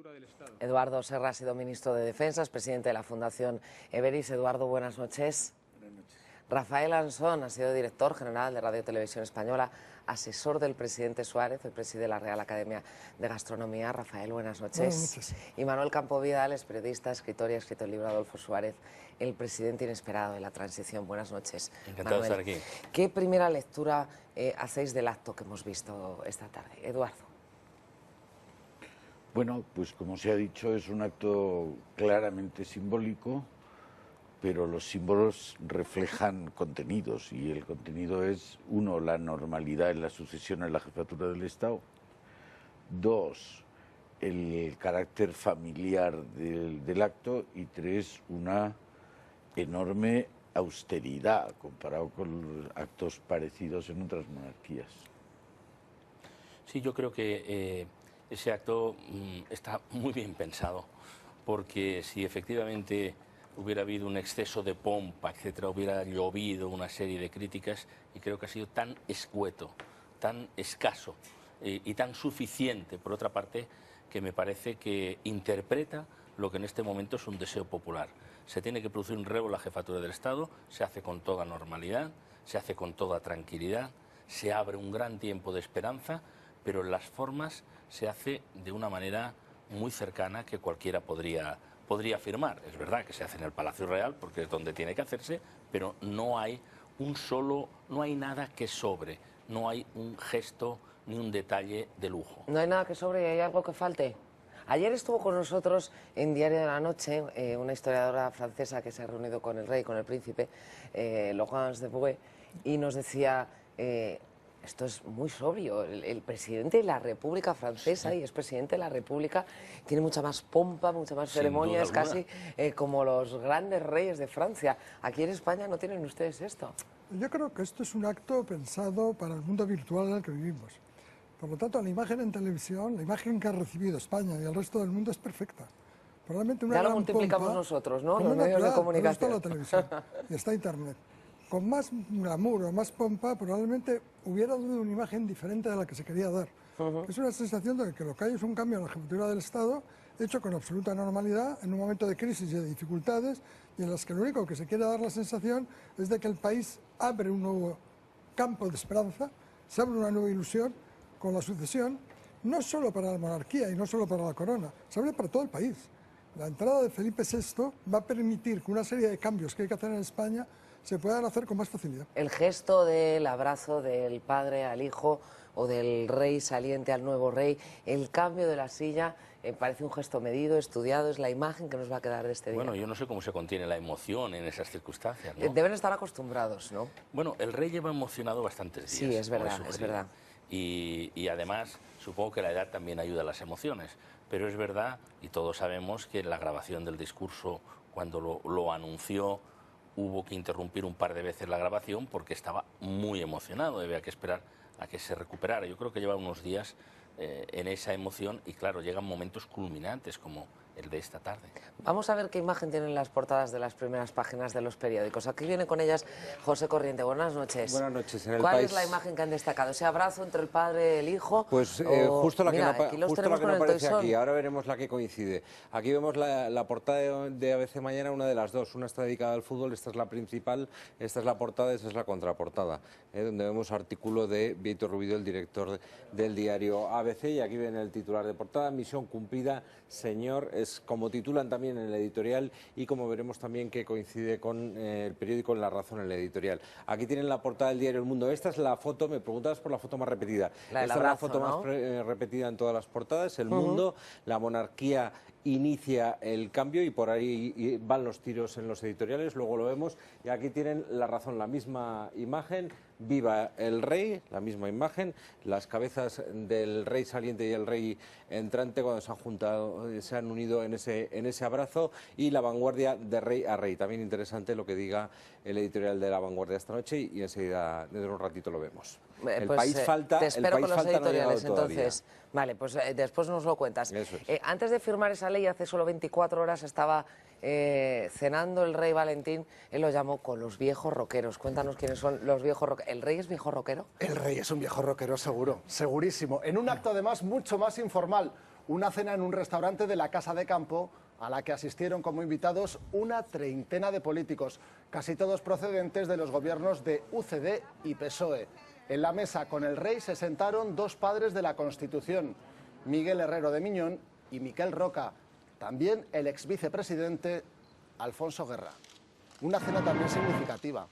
jefatura del Estado. Eduardo Serra ha sido ministro de Defensa, es presidente de la Fundación Everis. Eduardo, buenas noches. Buenas noches. Rafael Ansón ha sido director general de Radio Televisión Española, asesor del presidente Suárez, hoy preside la Real Academia de Gastronomía. Rafael, buenas noches. Buenas noches. Y Manuel Campo Vidal es periodista, escritor y ha escrito el libro Adolfo Suárez, El presidente inesperado de la transición. Buenas noches. Encantado de estar aquí. ¿Qué primera lectura hacéis del acto que hemos visto esta tarde? Eduardo. Bueno, pues como se ha dicho, es un acto claramente simbólico, pero los símbolos reflejan contenidos y el contenido es, uno, la normalidad en la sucesión en la jefatura del Estado, dos, el carácter familiar del acto y tres, una enorme austeridad comparado con actos parecidos en otras monarquías. Sí, yo creo que ese acto está muy bien pensado, porque si efectivamente hubiera habido un exceso de pompa, etcétera, hubiera llovido una serie de críticas, y creo que ha sido tan escueto, tan escaso y tan suficiente, por otra parte, que me parece que interpreta lo que en este momento es un deseo popular. Se tiene que producir un relevo en la jefatura del Estado, se hace con toda normalidad, se hace con toda tranquilidad, se abre un gran tiempo de esperanza, pero en las formas se hace de una manera muy cercana que cualquiera podría afirmar. Es verdad que se hace en el Palacio Real porque es donde tiene que hacerse, pero no hay no hay nada que sobre, no hay un gesto ni un detalle de lujo. No hay nada que sobre y hay algo que falte. Ayer estuvo con nosotros en Diario de la Noche una historiadora francesa que se ha reunido con el rey, con el príncipe, Laurence de Bouet, y nos decía, esto es muy sobrio, el presidente de la República Francesa, sí, y es presidente de la República, tiene mucha más pompa, mucha más ceremonia, es casi como los grandes reyes de Francia. Aquí en España no tienen ustedes esto. Yo creo que esto es un acto pensado para el mundo virtual en el que vivimos. Por lo tanto, la imagen en televisión, la imagen que ha recibido España y el resto del mundo es perfecta. Probablemente una ya lo gran multiplicamos pompa, nosotros, ¿no? Los medios de comunicación. Está la televisión y está Internet. Con más glamour o más pompa, probablemente hubiera dado una imagen diferente de la que se quería dar. Es una sensación de que lo que hay es un cambio en la jefatura del Estado, hecho con absoluta normalidad, en un momento de crisis y de dificultades, y en las que lo único que se quiere dar la sensación es de que el país abre un nuevo campo de esperanza, se abre una nueva ilusión con la sucesión, no solo para la monarquía y no solo para la corona, se abre para todo el país. La entrada de Felipe VI va a permitir que una serie de cambios que hay que hacer en España se puedan hacer con más facilidad. El gesto del abrazo del padre al hijo o del rey saliente al nuevo rey, el cambio de la silla, parece un gesto medido, estudiado, es la imagen que nos va a quedar de este día. Bueno, yo no sé cómo se contiene la emoción en esas circunstancias, ¿no? Deben estar acostumbrados, ¿no? Bueno, el rey lleva emocionado bastantes días. Sí, es verdad, es verdad. Y además, supongo que la edad también ayuda a las emociones, pero es verdad, y todos sabemos que en la grabación del discurso, cuando lo anunció, hubo que interrumpir un par de veces la grabación porque estaba muy emocionado, había que esperar a que se recuperara. Yo creo que lleva unos días en esa emoción y claro, llegan momentos culminantes como el de esta tarde. Vamos a ver qué imagen tienen las portadas de las primeras páginas de los periódicos. Aquí viene con ellas José Corriente. Buenas noches. Buenas noches. En el ¿Cuál país... es la imagen que han destacado? ¿Ese abrazo entre el padre y el hijo? Pues justo la que no aparece aquí. Ahora veremos la que coincide. Aquí vemos la portada de ABC Mañana, una de las dos. Una está dedicada al fútbol, esta es la principal, esta es la portada, esta es la contraportada, donde vemos artículo de Víctor Rubido, el director del diario ABC, y aquí ven el titular de portada: misión cumplida, señor. Es como titulan también en el editorial y como veremos también que coincide con el periódico en La Razón en el editorial. Aquí tienen la portada del diario El Mundo. Esta es la foto, me preguntabas por la foto más repetida. Esta es la foto más repetida en todas las portadas. El Mundo, la monarquía inicia el cambio y por ahí van los tiros en los editoriales, luego lo vemos. Y aquí tienen La Razón, la misma imagen. Viva el rey, la misma imagen, las cabezas del rey saliente y el rey entrante cuando se han juntado, se han unido en ese abrazo, y La Vanguardia de rey a rey. También interesante lo que diga el editorial de La Vanguardia esta noche y enseguida, dentro de un ratito, lo vemos. El país falta, te espero con los editoriales, no entonces. Vale, pues después nos lo cuentas. Antes de firmar esa ley, hace solo 24 horas estaba cenando el rey Valentín, él lo llamó con los viejos rockeros. Cuéntanos quiénes son los viejos rockeros. ¿El rey es viejo rockero? El rey es un viejo rockero seguro, segurísimo. En un acto además mucho más informal. una cena en un restaurante de la Casa de Campo a la que asistieron como invitados una treintena de políticos, casi todos procedentes de los gobiernos de UCD y PSOE. En la mesa con el rey se sentaron dos padres de la Constitución, Miguel Herrero de Miñón y Miquel Roca, también el ex vicepresidente Alfonso Guerra. Una cena también significativa.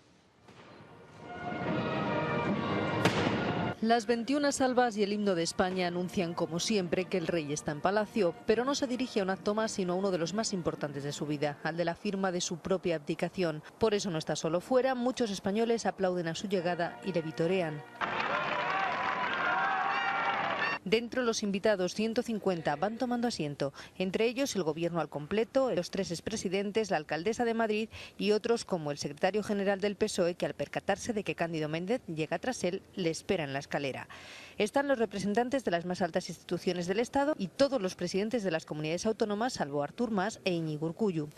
Las 21 salvas y el himno de España anuncian como siempre que el rey está en palacio, pero no se dirige a un acto más sino a uno de los más importantes de su vida, al de la firma de su propia abdicación. Por eso no está solo fuera, muchos españoles aplauden a su llegada y le vitorean. Dentro, los invitados, 150, van tomando asiento, entre ellos el gobierno al completo, los tres expresidentes, la alcaldesa de Madrid y otros como el secretario general del PSOE, que al percatarse de que Cándido Méndez llega tras él, le espera en la escalera. Están los representantes de las más altas instituciones del Estado y todos los presidentes de las comunidades autónomas, salvo Artur Mas e Iñigo Urkullu.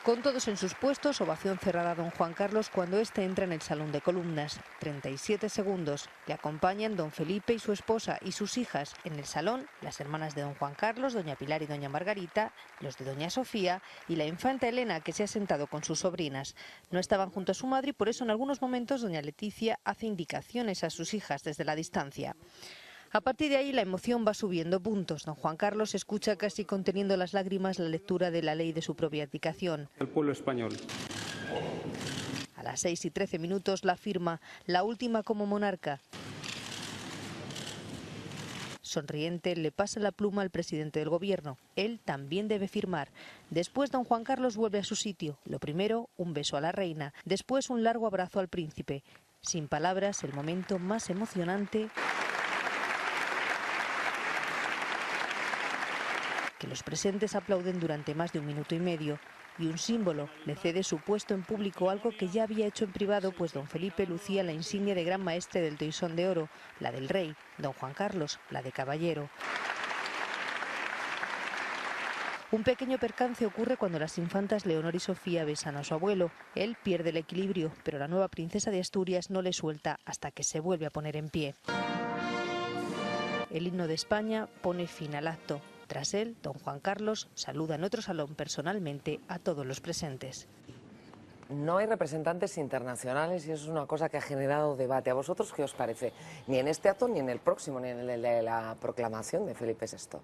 Con todos en sus puestos, ovación cerrada a don Juan Carlos cuando éste entra en el salón de columnas. 37 segundos. Le acompañan don Felipe y su esposa y sus hijas. En el salón, las hermanas de don Juan Carlos, doña Pilar y doña Margarita, los de doña Sofía y la infanta Elena, que se ha sentado con sus sobrinas. No estaban junto a su madre y por eso en algunos momentos doña Leticia hace indicaciones a sus hijas desde la distancia. A partir de ahí la emoción va subiendo puntos. Don Juan Carlos escucha casi conteniendo las lágrimas la lectura de la ley de su propia abdicación. El pueblo español. A las 6:13 la firma, la última como monarca. Sonriente le pasa la pluma al presidente del gobierno. Él también debe firmar. Después don Juan Carlos vuelve a su sitio. Lo primero, un beso a la reina. Después un largo abrazo al príncipe. Sin palabras, el momento más emocionante que los presentes aplauden durante más de 1 minuto y medio, y un símbolo le cede su puesto en público, algo que ya había hecho en privado, pues don Felipe lucía la insignia de gran maestre del Toisón de Oro, la del rey, don Juan Carlos, la de caballero. Un pequeño percance ocurre cuando las infantas Leonor y Sofía besan a su abuelo. Él pierde el equilibrio, pero la nueva princesa de Asturias no le suelta hasta que se vuelve a poner en pie. El himno de España pone fin al acto. Tras él, don Juan Carlos saluda en otro salón personalmente a todos los presentes. No hay representantes internacionales y eso es una cosa que ha generado debate. ¿A vosotros qué os parece? Ni en este acto, ni en el próximo, ni en el de la proclamación de Felipe VI.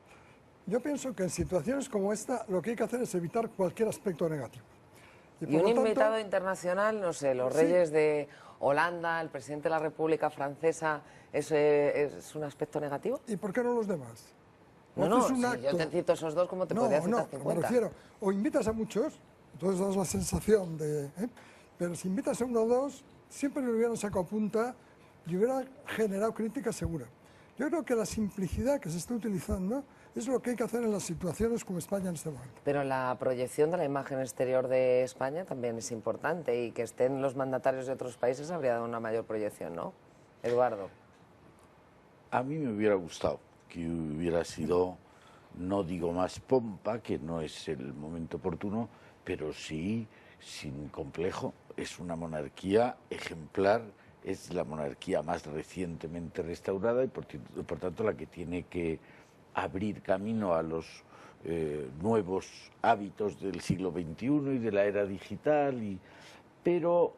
Yo pienso que en situaciones como esta lo que hay que hacer es evitar cualquier aspecto negativo. Y un invitado internacional, no sé, los reyes de Holanda, el presidente de la República Francesa, ¿es un aspecto negativo? ¿Y por qué no los demás? No, si yo te cito esos dos, ¿cómo te podría citar 50? Me refiero, o invitas a muchos, entonces das la sensación de... pero si invitas a uno o dos, siempre le hubieran sacado punta y hubiera generado crítica segura. Yo creo que la simplicidad que se está utilizando es lo que hay que hacer en las situaciones como España en este momento. Pero la proyección de la imagen exterior de España también es importante y que estén los mandatarios de otros países habría dado una mayor proyección, ¿no? Eduardo. A mí me hubiera gustado que hubiera sido, no digo más pompa, que no es el momento oportuno, pero sí, sin complejo, es una monarquía ejemplar, es la monarquía más recientemente restaurada y por tanto la que tiene que abrir camino a los nuevos hábitos del siglo XXI y de la era digital. Pero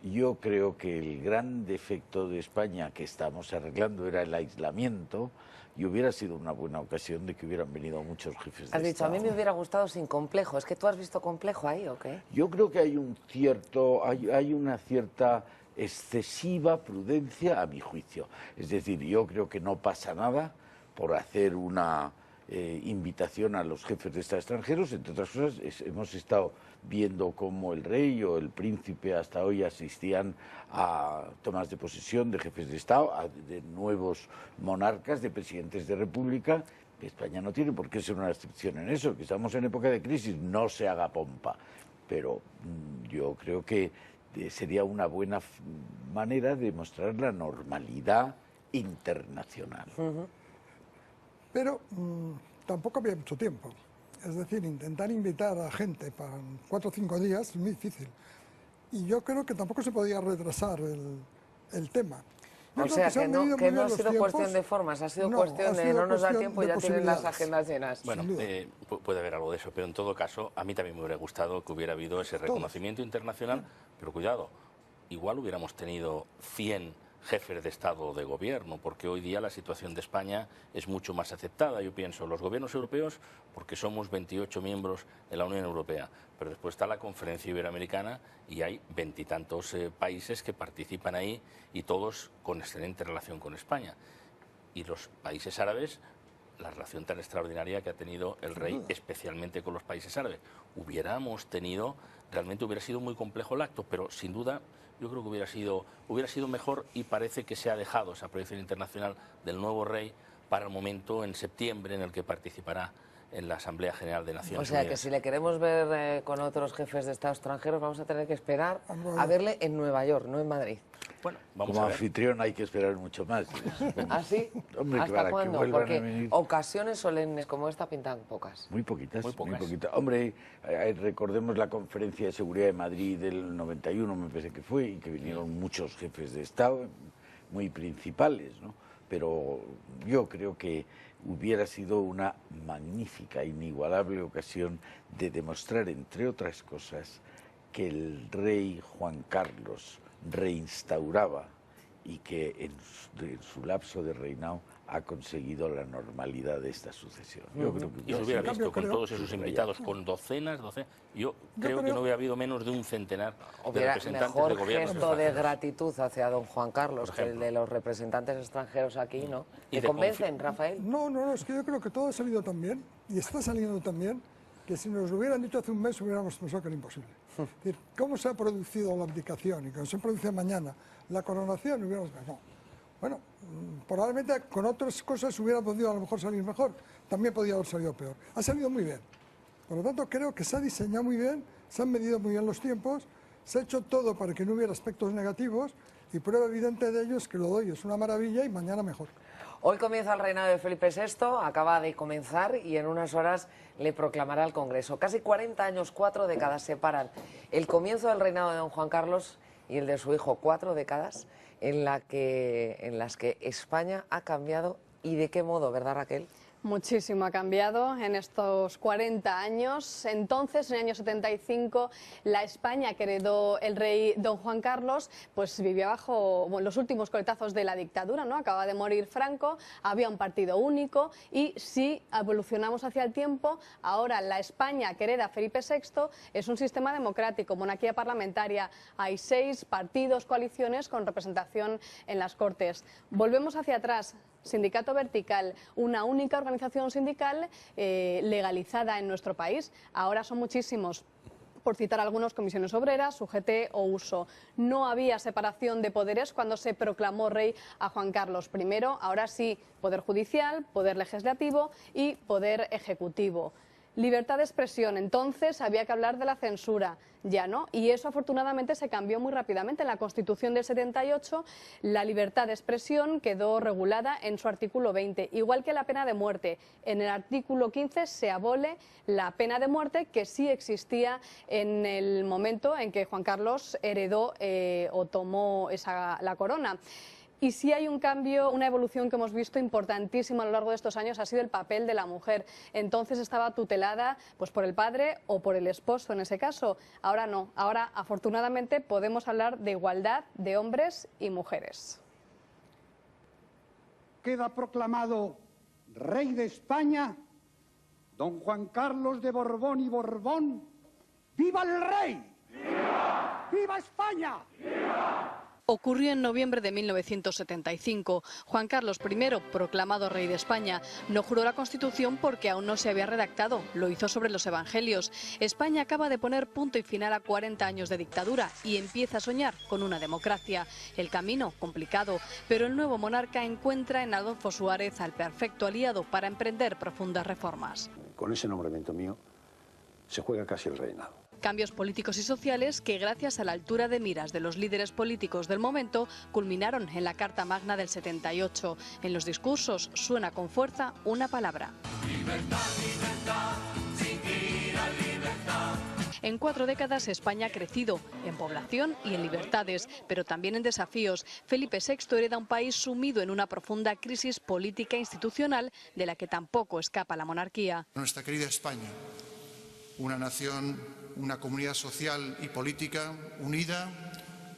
yo creo que el gran defecto de España que estamos arreglando era el aislamiento y hubiera sido una buena ocasión de que hubieran venido muchos jefes de Estado. Has dicho, a mí me hubiera gustado sin complejo. ¿Es que tú has visto complejo ahí o qué? Yo creo que hay una cierta excesiva prudencia a mi juicio. Es decir, yo creo que no pasa nada por hacer una invitación a los jefes de Estado extranjeros. Entre otras cosas, hemos estado viendo cómo el rey o el príncipe hasta hoy asistían a tomas de posesión de jefes de Estado, de nuevos monarcas, de presidentes de república. España no tiene por qué ser una excepción en eso, que estamos en época de crisis, no se haga pompa. Pero yo creo que sería una buena manera de mostrar la normalidad internacional. Pero tampoco había mucho tiempo. Es decir, intentar invitar a gente para 4 o 5 días es muy difícil. Y yo creo que tampoco se podía retrasar el tema. O sea, que no ha sido cuestión de formas, ha sido cuestión de no nos da tiempo y ya tienen las agendas llenas. Bueno, puede haber algo de eso, pero en todo caso, a mí también me hubiera gustado que hubiera habido ese reconocimiento internacional, pero cuidado, igual hubiéramos tenido 100 jefes de Estado o de Gobierno, porque hoy día la situación de España es mucho más aceptada. Yo pienso, los gobiernos europeos, porque somos 28 miembros de la Unión Europea, pero después está la Conferencia Iberoamericana y hay 20 y tantos países que participan ahí y todos con excelente relación con España. Y los países árabes, la relación tan extraordinaria que ha tenido el rey, especialmente con los países árabes. Realmente hubiera sido muy complejo el acto, pero sin duda yo creo que hubiera sido mejor, y parece que se ha dejado esa proyección internacional del nuevo rey para el momento en septiembre en el que participará en la Asamblea General de Naciones Unidas. O sea, que si le queremos ver con otros jefes de Estado extranjeros, vamos a tener que esperar a verle en Nueva York, no en Madrid. Bueno, vamos como a ver. Anfitrión hay que esperar mucho más. ¿Ah, sí? Hombre, ¿Hasta cuándo? Porque venir... ocasiones solemnes como esta pintan pocas. Muy poquitas, muy pocas. Hombre, recordemos la Conferencia de Seguridad de Madrid del 91, me parece que fue, y que vinieron muchos jefes de Estado muy principales, ¿no? Pero yo creo que hubiera sido una magnífica, inigualable ocasión de demostrar, entre otras cosas, que el rey Juan Carlos reinstauraba y que en su lapso de reinado ha conseguido la normalidad de esta sucesión. Yo creo que y se hubiera visto con todos esos invitados, con docenas, yo creo que no hubiera habido menos de un centenar de representantes de gobiernos. Mejor gesto de gratitud hacia don Juan Carlos que el de los representantes extranjeros aquí, ¿no? ¿Te convencen, Rafael? No, es que yo creo que todo ha salido tan bien, y está saliendo tan bien, que si nos lo hubieran dicho hace un mes hubiéramos pensado que era imposible. Es decir, ¿cómo se ha producido la abdicación y cómo se produce mañana la coronación? Hubiéramos pensado, bueno, probablemente con otras cosas hubiera podido a lo mejor salir mejor, también podía haber salido peor. Ha salido muy bien. Por lo tanto, creo que se ha diseñado muy bien, se han medido muy bien los tiempos, se ha hecho todo para que no hubiera aspectos negativos, y prueba evidente de ello es que lo doy, es una maravilla, y mañana mejor. Hoy comienza el reinado de Felipe VI, acaba de comenzar y en unas horas le proclamará el Congreso. Casi 40 años, 4 décadas separan el comienzo del reinado de don Juan Carlos y el de su hijo, 4 décadas en las que España ha cambiado. ¿Y de qué modo, verdad, Raquel? Muchísimo ha cambiado en estos 40 años. Entonces, en el año 75, la España que heredó el rey don Juan Carlos, pues vivía bajo los últimos coletazos de la dictadura, ¿no? Acaba de morir Franco, había un partido único, y si evolucionamos hacia el tiempo, ahora la España que hereda Felipe VI es un sistema democrático, monarquía parlamentaria, hay 6 partidos, coaliciones con representación en las Cortes. Volvemos hacia atrás. Sindicato vertical, una única organización sindical legalizada en nuestro país. Ahora son muchísimos. Por citar algunos, comisiones obreras, UGT o USO. No había separación de poderes cuando se proclamó rey a Juan Carlos I. Ahora sí, poder judicial, poder legislativo y poder ejecutivo. Libertad de expresión, entonces había que hablar de la censura, ya no, y eso afortunadamente se cambió muy rápidamente. En la Constitución del 78 la libertad de expresión quedó regulada en su artículo 20, igual que la pena de muerte. En el artículo 15 se abole la pena de muerte, que sí existía en el momento en que Juan Carlos heredó o tomó la corona. Y sí hay un cambio, una evolución que hemos visto importantísima a lo largo de estos años, ha sido el papel de la mujer. Entonces estaba tutelada pues por el padre o por el esposo en ese caso. Ahora no, ahora afortunadamente podemos hablar de igualdad de hombres y mujeres. Queda proclamado rey de España don Juan Carlos de Borbón y Borbón. ¡Viva el rey! ¡Viva! ¡Viva España! ¡Viva! Ocurrió en noviembre de 1975. Juan Carlos I, proclamado rey de España, no juró la Constitución porque aún no se había redactado. Lo hizo sobre los Evangelios. España acaba de poner punto y final a 40 años de dictadura y empieza a soñar con una democracia. El camino, complicado, pero el nuevo monarca encuentra en Adolfo Suárez al perfecto aliado para emprender profundas reformas. Con ese nombramiento mío se juega casi el reinado. Cambios políticos y sociales que, gracias a la altura de miras de los líderes políticos del momento, culminaron en la Carta Magna del 78. En los discursos suena con fuerza una palabra: libertad, libertad, sin ir a libertad. En 4 décadas España ha crecido en población y en libertades, pero también en desafíos. Felipe VI hereda un país sumido en una profunda crisis política e institucional de la que tampoco escapa la monarquía. Nuestra querida España, una nación, una comunidad social y política unida,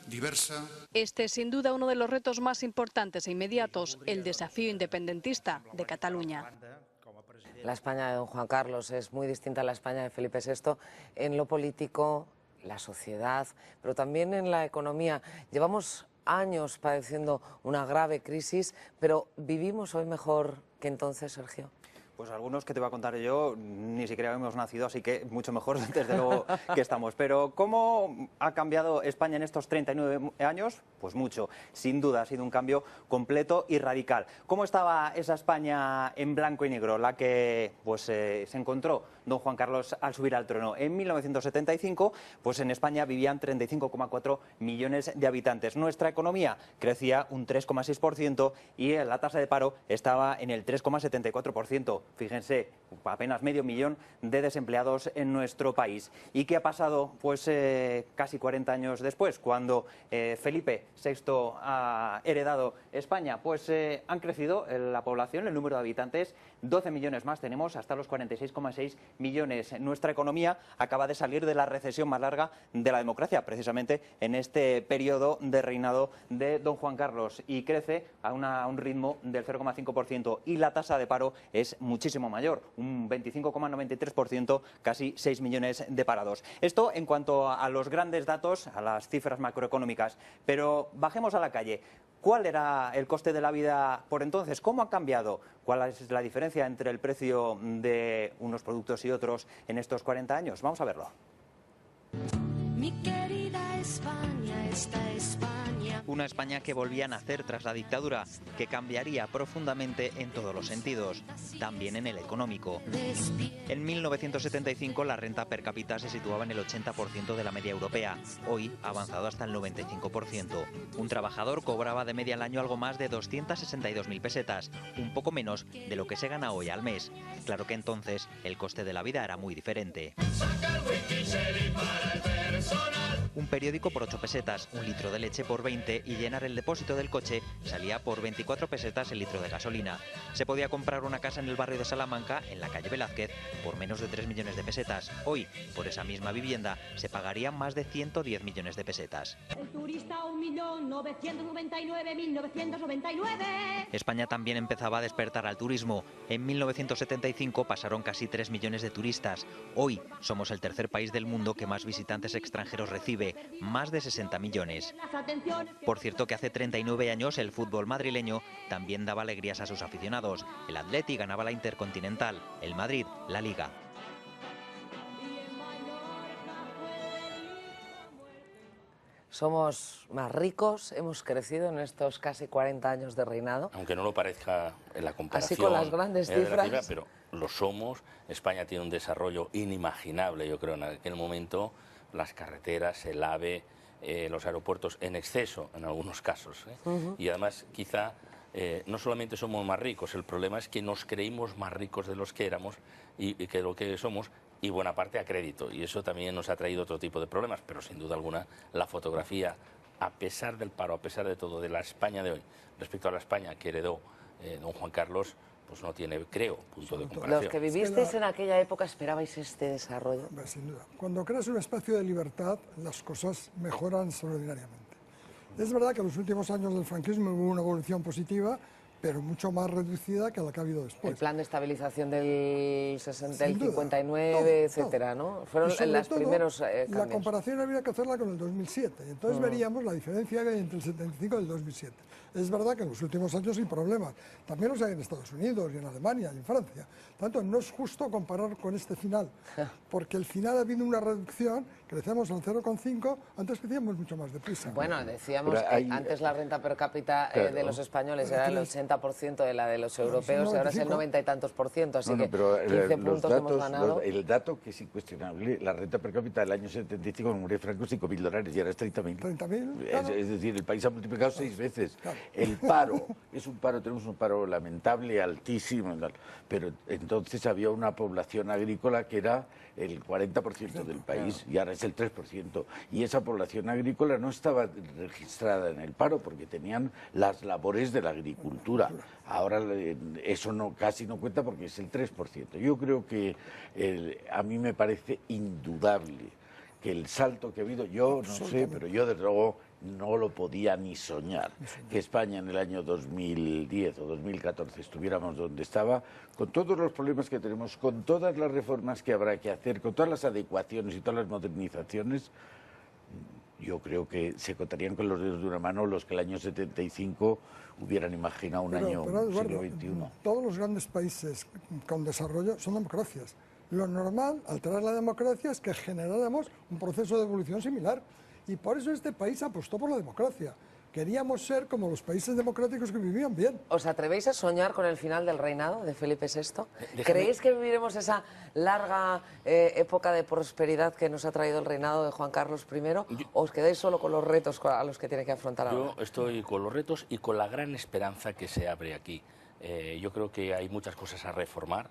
diversa. Este es sin duda uno de los retos más importantes e inmediatos, el desafío independentista de Cataluña. La España de don Juan Carlos es muy distinta a la España de Felipe VI en lo político, la sociedad, pero también en la economía. Llevamos años padeciendo una grave crisis, pero ¿vivimos hoy mejor que entonces, Sergio? Pues algunos que te voy a contar yo ni siquiera hemos nacido, así que mucho mejor desde luego que estamos. Pero ¿cómo ha cambiado España en estos 39 años? Pues mucho. Sin duda ha sido un cambio completo y radical. ¿Cómo estaba esa España en blanco y negro, la que pues se encontró don Juan Carlos al subir al trono? En 1975, pues en España vivían 35,4 millones de habitantes. Nuestra economía crecía un 3,6% y la tasa de paro estaba en el 3,74%. Fíjense, apenas medio millón de desempleados en nuestro país. ¿Y qué ha pasado pues casi 40 años después, cuando Felipe VI ha heredado España? Pues han crecido la población, el número de habitantes, 12 millones más tenemos, hasta los 46,6 millones. Nuestra economía acaba de salir de la recesión más larga de la democracia, precisamente en este periodo de reinado de don Juan Carlos, y crece a un ritmo del 0,5%, y la tasa de paro es muchísimo mayor, un 25,93%, casi 6 millones de parados. Esto en cuanto a los grandes datos, a las cifras macroeconómicas, pero bajemos a la calle. ¿Cuál era el coste de la vida por entonces? ¿Cómo ha cambiado? ¿Cuál es la diferencia entre el precio de unos productos y otros en estos 40 años? Vamos a verlo. Mi querida España, esta España. Una España que volvía a nacer tras la dictadura, que cambiaría profundamente en todos los sentidos, también en el económico. En 1975 la renta per cápita se situaba en el 80% de la media europea, hoy ha avanzado hasta el 95%. Un trabajador cobraba de media al año algo más de 262.000 pesetas, un poco menos de lo que se gana hoy al mes. Claro que entonces el coste de la vida era muy diferente. Un periódico por 8 pesetas, un litro de leche por 20 y llenar el depósito del coche salía por 24 pesetas el litro de gasolina. Se podía comprar una casa en el barrio de Salamanca, en la calle Velázquez, por menos de 3 millones de pesetas. Hoy, por esa misma vivienda, se pagarían más de 110 millones de pesetas. El turista 1.999.999. España también empezaba a despertar al turismo. En 1975 pasaron casi 3 millones de turistas. Hoy somos el tercer país del mundo que más visitantes extranjeros recibe, más de 60 millones. Por cierto que hace 39 años el fútbol madrileño también daba alegrías a sus aficionados. El Atleti ganaba la Intercontinental, el Madrid la Liga. Somos más ricos, hemos crecido en estos casi 40 años de reinado. Aunque no lo parezca en la comparación. Así con las grandes cifras. Pero lo somos. España tiene un desarrollo inimaginable, yo creo, en aquel momento. Las carreteras, el AVE, los aeropuertos en exceso en algunos casos. Y además, quizá, no solamente somos más ricos, el problema es que nos creímos más ricos de los que éramos y que lo que somos, y buena parte a crédito. Y eso también nos ha traído otro tipo de problemas, pero sin duda alguna la fotografía, a pesar del paro, a pesar de todo, de la España de hoy, respecto a la España que heredó don Juan Carlos, pues no tiene, creo, punto de comparación. Los que vivisteis en aquella época, ¿esperabais este desarrollo? Sin duda. Cuando creas un espacio de libertad, las cosas mejoran extraordinariamente. Es verdad que en los últimos años del franquismo hubo una evolución positiva, pero mucho más reducida que la que ha habido después. El plan de estabilización del 60, del 59, etcétera, ¿no? Fueron los primeros cambios. La comparación habría que hacerla con el 2007, entonces veríamos la diferencia que hay entre el 75 y el 2007. Es verdad que en los últimos años hay problemas, también los hay en Estados Unidos y en Alemania y en Francia. Tanto no es justo comparar con este final, porque el final ha habido una reducción, crecemos al 0,5, antes crecíamos mucho más deprisa. Bueno, decíamos que antes la renta per cápita de los españoles era el 80% de la de los europeos, y ahora es el 90 y tantos %, así que 15 puntos hemos ganado. El dato que es incuestionable, la renta per cápita del año 75 en Franco $5.000 y ahora es 30.000. 30.000, claro. Es decir, el país ha multiplicado 6 veces. Claro. el paro, tenemos un paro lamentable, altísimo, pero entonces había una población agrícola que era el 40% del país y ahora es el 3%. Y esa población agrícola no estaba registrada en el paro porque tenían las labores de la agricultura. Ahora eso casi no cuenta porque es el 3%. Yo creo que a mí me parece indudable que el salto que ha habido, yo no sé, pero yo desde luego no lo podía ni soñar, que España en el año 2010 o 2014 estuviéramos donde estaba, con todos los problemas que tenemos, con todas las reformas que habrá que hacer, con todas las adecuaciones y todas las modernizaciones. Yo creo que se contarían con los dedos de una mano los que el año 75 hubieran imaginado un año siglo XXI. Todos los grandes países con desarrollo son democracias. Lo normal, alterar la democracia, es que generáramos un proceso de evolución similar. Y por eso este país apostó por la democracia. Queríamos ser como los países democráticos que vivían bien. ¿Os atrevéis a soñar con el final del reinado de Felipe VI? ¿Creéis que viviremos esa larga época de prosperidad que nos ha traído el reinado de Juan Carlos I? ¿O os quedáis solo con los retos a los que tiene que afrontar ahora? Yo estoy con los retos y con la gran esperanza que se abre aquí. Yo creo que hay muchas cosas a reformar,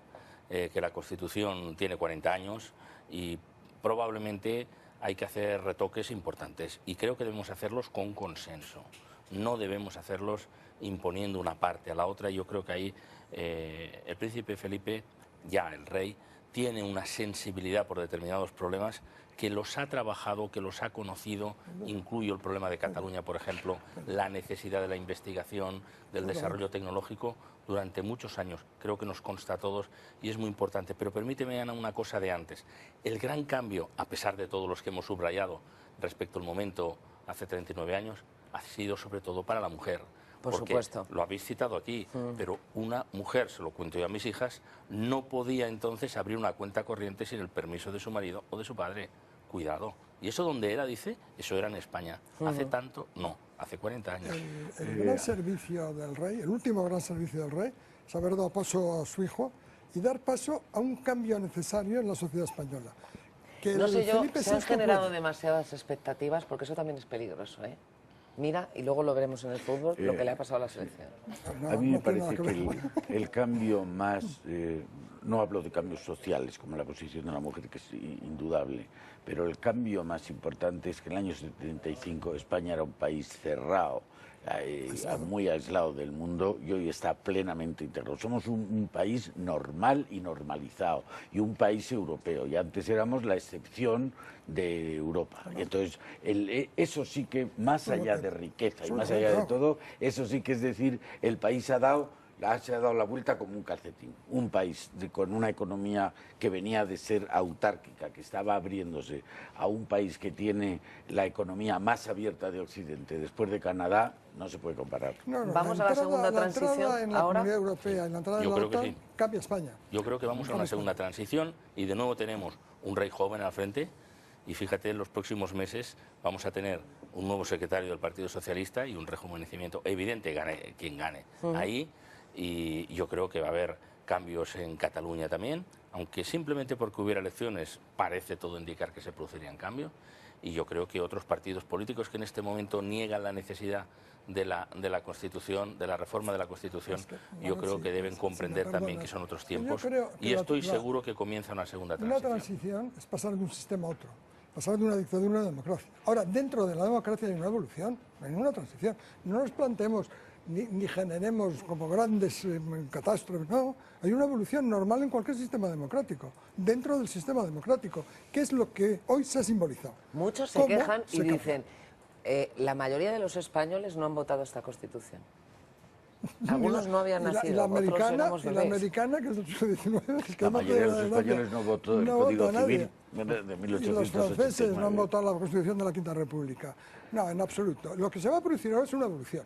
que la Constitución tiene 40 años y probablemente hay que hacer retoques importantes y creo que debemos hacerlos con consenso. No debemos hacerlos imponiendo una parte a la otra. Yo creo que ahí el príncipe Felipe, ya el rey, tiene una sensibilidad por determinados problemas que los ha trabajado, que los ha conocido. Incluyo el problema de Cataluña, por ejemplo, la necesidad de la investigación, del desarrollo tecnológico durante muchos años. Creo que nos consta a todos y es muy importante. Pero permíteme, Ana, una cosa de antes. El gran cambio, a pesar de todos los que hemos subrayado respecto al momento hace 39 años, ha sido sobre todo para la mujer. Por supuesto. Lo habéis citado aquí, pero una mujer, se lo cuento yo a mis hijas, no podía entonces abrir una cuenta corriente sin el permiso de su marido o de su padre. Cuidado. ¿Y eso dónde era, dice? Eso era en España. ¿Hace tanto? No, hace 40 años. El gran servicio del rey, el último gran servicio del rey, es haber dado paso a su hijo y dar paso a un cambio necesario en la sociedad española. Que no sé yo, Felipe se han VI generado demasiadas expectativas, porque eso también es peligroso, ¿eh? Mira, y luego lo veremos en el fútbol, lo que le ha pasado a la selección. A mí me parece que el cambio más, no hablo de cambios sociales como la posición de la mujer, que es indudable, pero el cambio más importante es que en el año 75 España era un país cerrado, muy aislado del mundo, y hoy está plenamente integrado. Somos un país normal y normalizado, y un país europeo, y antes éramos la excepción de Europa. Y entonces, eso sí que, más allá de riqueza y más allá de todo, eso sí que es decir, el país se ha dado la vuelta como un calcetín. Un país con una economía que venía de ser autárquica, que estaba abriéndose, a un país que tiene la economía más abierta de Occidente después de Canadá, no se puede comparar. Vamos a la segunda transición en la ahora. Comunidad Europea, en la entrada de la OTAN, cambia España. Yo creo que vamos a una segunda transición y de nuevo tenemos un rey joven al frente. Y fíjate, en los próximos meses vamos a tener un nuevo secretario del Partido Socialista y un rejuvenecimiento evidente, gane quien gane ahí. Y yo creo que va a haber cambios en Cataluña también, aunque simplemente porque hubiera elecciones parece todo indicar que se producirían cambios. Y yo creo que otros partidos políticos que en este momento niegan la necesidad de la Constitución, de la reforma de la Constitución, yo creo que deben comprender también que son otros tiempos. Y estoy seguro que comienza una segunda transición. Una transición es pasar de un sistema a otro, pasar de una dictadura a una democracia. Ahora, dentro de la democracia hay una evolución, no hay una transición. No nos planteemos ni generemos como grandes catástrofes, no. Hay una evolución normal en cualquier sistema democrático, dentro del sistema democrático, que es lo que hoy se ha simbolizado. Muchos se quejan y dicen, la mayoría de los españoles no han votado esta Constitución. Algunos no habían nacido, la americana, otros éramos la americana, que es del siglo XIX, es que la mayoría de los españoles no votó el Código Civil de 1881. Y los franceses no han votado la Constitución de la Quinta República. No, en absoluto. Lo que se va a producir ahora es una evolución.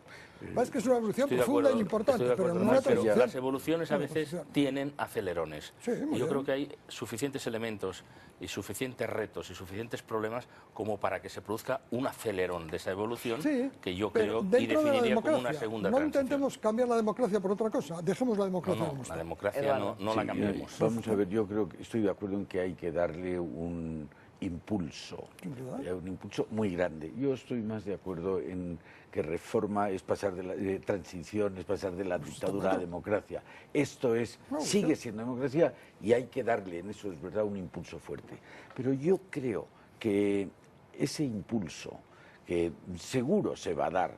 Es que es una evolución profunda e importante, pero no una transición. Las evoluciones a veces tienen acelerones. Y yo creo que hay suficientes elementos y suficientes retos y suficientes problemas como para que se produzca un acelerón de esa evolución que yo creo y definiría como una segunda transición. No intentemos cambiar la democracia por otra cosa. Dejemos la democracia como está. La democracia no la cambiemos. Vamos a ver, yo creo que estoy de acuerdo en que hay que darle un impulso, un impulso muy grande. Yo estoy más de acuerdo en que reforma es pasar de transición, es pasar de la dictadura a la democracia. Esto sigue siendo democracia y hay que darle, en eso es verdad, un impulso fuerte. Pero yo creo que ese impulso, que seguro se va a dar,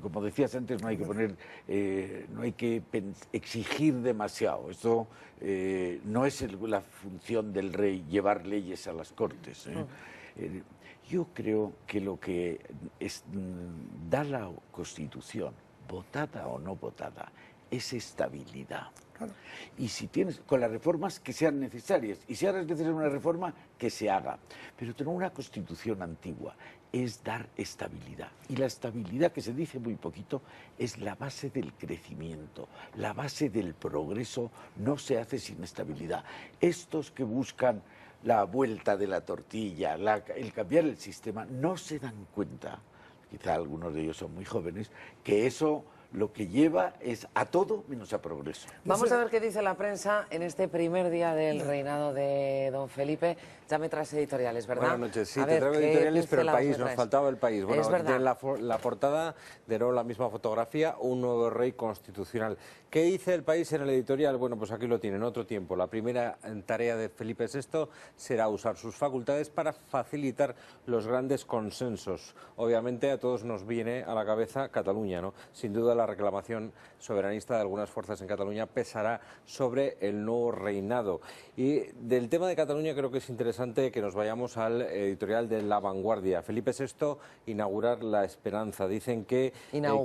como decías antes, no hay que exigir demasiado. Esto no es la función del rey llevar leyes a las Cortes. Yo creo que lo que da la Constitución, votada o no votada, es estabilidad. Claro. Y si tienes, con las reformas que sean necesarias, y si ahora es necesaria una reforma, que se haga. Pero tener una Constitución antigua es dar estabilidad. Y la estabilidad, que se dice muy poquito, es la base del crecimiento, la base del progreso. No se hace sin estabilidad. Estos que buscan la vuelta de la tortilla, el cambiar el sistema, no se dan cuenta, quizá algunos de ellos son muy jóvenes, que eso lo que lleva es a todo menos a progreso. Vamos a ver qué dice la prensa en este primer día del reinado de don Felipe. Ya me traes editoriales, ¿verdad? Buenas noches, sí, te traigo editoriales, pero el país, nos faltaba el país. Bueno, de la portada, de nuevo la misma fotografía, un nuevo rey constitucional. ¿Qué dice el país en el editorial? Bueno, pues aquí lo tienen, otro tiempo. La primera tarea de Felipe VI será usar sus facultades para facilitar los grandes consensos. Obviamente a todos nos viene a la cabeza Cataluña, ¿no? Sin duda la reclamación soberanista de algunas fuerzas en Cataluña pesará sobre el nuevo reinado. Y del tema de Cataluña creo que es interesante que nos vayamos al editorial de La Vanguardia. Felipe VI, inaugurar la esperanza. Dicen que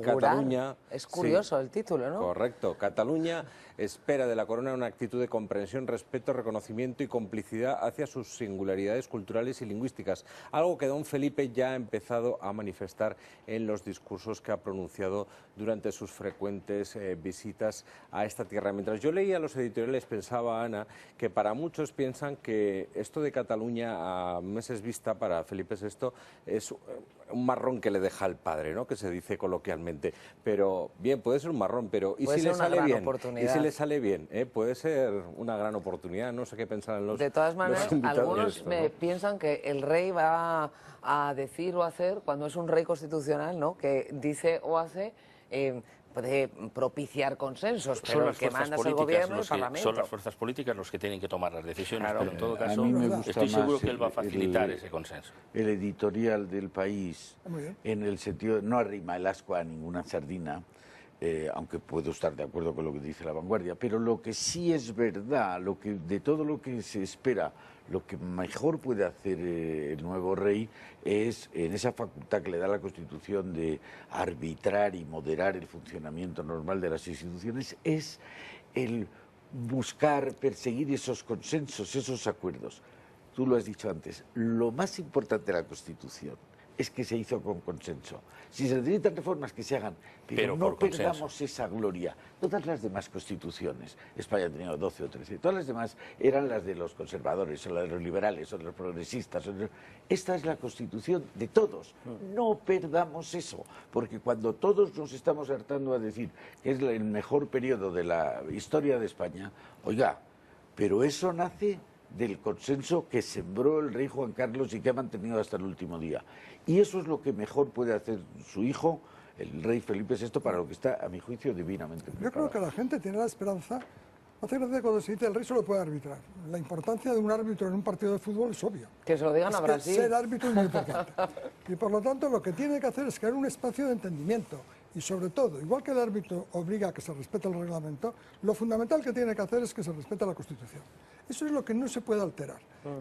Cataluña... Es curioso el título, ¿no? Correcto. Cataluña espera de la corona una actitud de comprensión, respeto, reconocimiento y complicidad hacia sus singularidades culturales y lingüísticas, algo que don Felipe ya ha empezado a manifestar en los discursos que ha pronunciado durante sus frecuentes visitas a esta tierra. Mientras yo leía los editoriales pensaba, Ana, que para muchos piensan que esto de Cataluña a meses vista para Felipe VI es un marrón que le deja al padre, ¿no? Que se dice coloquialmente. Pero bien, puede ser un marrón, pero ¿y si le sale bien? ¿Y si le sale bien? Puede ser una gran oportunidad. No sé qué pensarán los... De todas maneras, algunos piensan que el rey va a decir o hacer, cuando es un rey constitucional, ¿no? Que dice o hace... puede propiciar consensos, pero el que manda es el gobierno y el Parlamento. Son las fuerzas políticas los que tienen que tomar las decisiones, pero en todo caso estoy seguro que él va a facilitar ese consenso. El editorial del País, en el sentido, no arrima el ascua a ninguna sardina, aunque puedo estar de acuerdo con lo que dice La Vanguardia, pero lo que sí es verdad, de todo lo que se espera, lo que mejor puede hacer el nuevo rey es, en esa facultad que le da la Constitución de arbitrar y moderar el funcionamiento normal de las instituciones, es el buscar, perseguir esos consensos, esos acuerdos. Tú lo has dicho antes, lo más importante de la Constitución es que se hizo con consenso. Si se necesitan reformas, que se hagan, pero no perdamos esa gloria. Todas las demás constituciones, España ha tenido 12 o 13, todas las demás eran las de los conservadores, o las de los liberales, o de los progresistas. Esta es la Constitución de todos. No perdamos eso, porque cuando todos nos estamos hartando a decir que es el mejor periodo de la historia de España, oiga, pero eso nace del consenso que sembró el rey Juan Carlos y que ha mantenido hasta el último día. Y eso es lo que mejor puede hacer su hijo, el rey Felipe VI, para lo que está, a mi juicio, divinamente preparado. Yo creo que la gente tiene la esperanza. Hace gracia cuando se dice el rey solo puede arbitrar. La importancia de un árbitro en un partido de fútbol es obvio. Que se lo digan a Brasil. Ser árbitro es muy importante. Y por lo tanto lo que tiene que hacer es crear un espacio de entendimiento. Y sobre todo, igual que el árbitro obliga a que se respete el reglamento, lo fundamental que tiene que hacer es que se respete la Constitución. Eso es lo que no se puede alterar.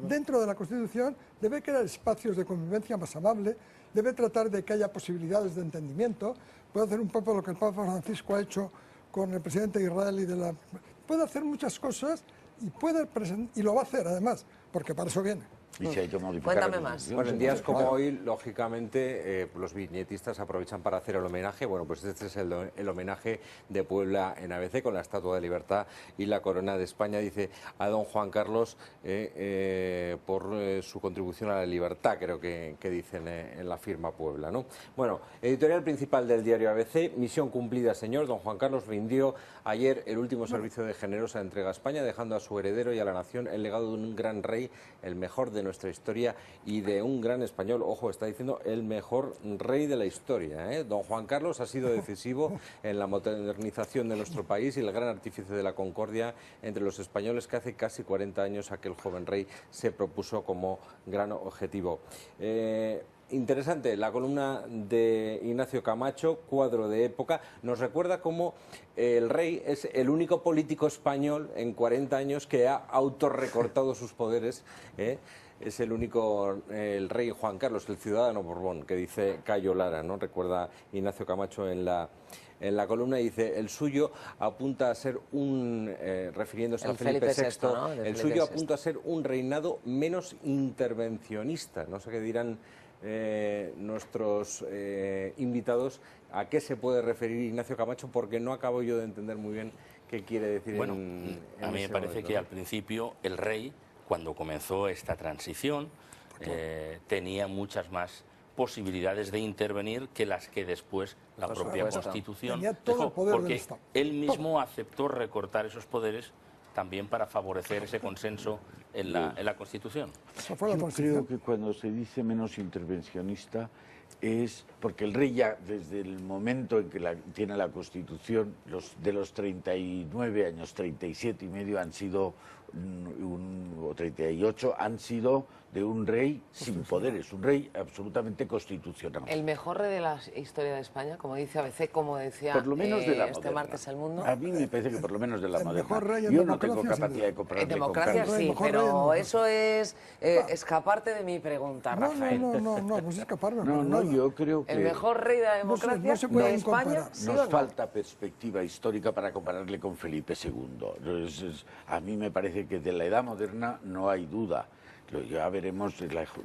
Dentro de la Constitución debe crear espacios de convivencia más amable, debe tratar de que haya posibilidades de entendimiento, puede hacer un poco lo que el Papa Francisco ha hecho con el presidente de Israel y de la... Puede hacer muchas cosas y lo va a hacer además, porque para eso viene. Y si hay que modificar. Cuéntame más. Bueno, en días como hoy, lógicamente, los viñetistas aprovechan para hacer el homenaje. Bueno, pues este es el homenaje de Puebla en ABC con la Estatua de Libertad y la Corona de España. Dice a don Juan Carlos por su contribución a la libertad, creo que dicen en la firma Puebla, ¿no? Bueno, editorial principal del diario ABC. Misión cumplida, señor. Don Juan Carlos rindió ayer el último servicio de generosa entrega a España, dejando a su heredero y a la nación el legado de un gran rey, el mejor de de nuestra historia y de un gran español. Ojo, está diciendo el mejor rey de la historia, ¿eh? Don Juan Carlos ha sido decisivo en la modernización de nuestro país y el gran artífice de la concordia entre los españoles que hace casi 40 años aquel joven rey se propuso como gran objetivo. Interesante, la columna de Ignacio Camacho, Cuadro de época, nos recuerda cómo el rey es el único político español en 40 años que ha autorrecortado sus poderes, ¿eh? Es el único, el rey Juan Carlos, el ciudadano Borbón, que dice Cayo Lara, ¿no? Recuerda Ignacio Camacho en la columna, dice, el suyo apunta a ser refiriéndose a Felipe VI, ¿no? El suyo apunta a ser un reinado menos intervencionista. No sé qué dirán nuestros invitados a qué se puede referir Ignacio Camacho, porque no acabo yo de entender muy bien qué quiere decir. Bueno, a mí me parece que al principio el rey, cuando comenzó esta transición, tenía muchas más posibilidades de intervenir que las que después la propia Constitución dejó, porque él mismo aceptó recortar esos poderes también para favorecer ese consenso en la Constitución. Yo creo que cuando se dice menos intervencionista es porque el rey ya desde el momento en que tiene la Constitución, de los 39 años, 37 y medio han sido, o 38, han sido de un rey sin poderes, un rey absolutamente constitucional. El mejor rey de la historia de España, como dice ABC, como decía por lo menos de la este martes El Mundo. A mí me parece que por lo menos de la moderna. Yo no tengo capacidad de comprarle. En democracia sí, pero eso es escaparte de mi pregunta, Rafael. No es escaparme. No, yo creo que el mejor rey de la democracia de España, ¿sí nos falta perspectiva histórica para compararle con Felipe II. A mí me parece que de la edad moderna no hay duda. Ya veremos,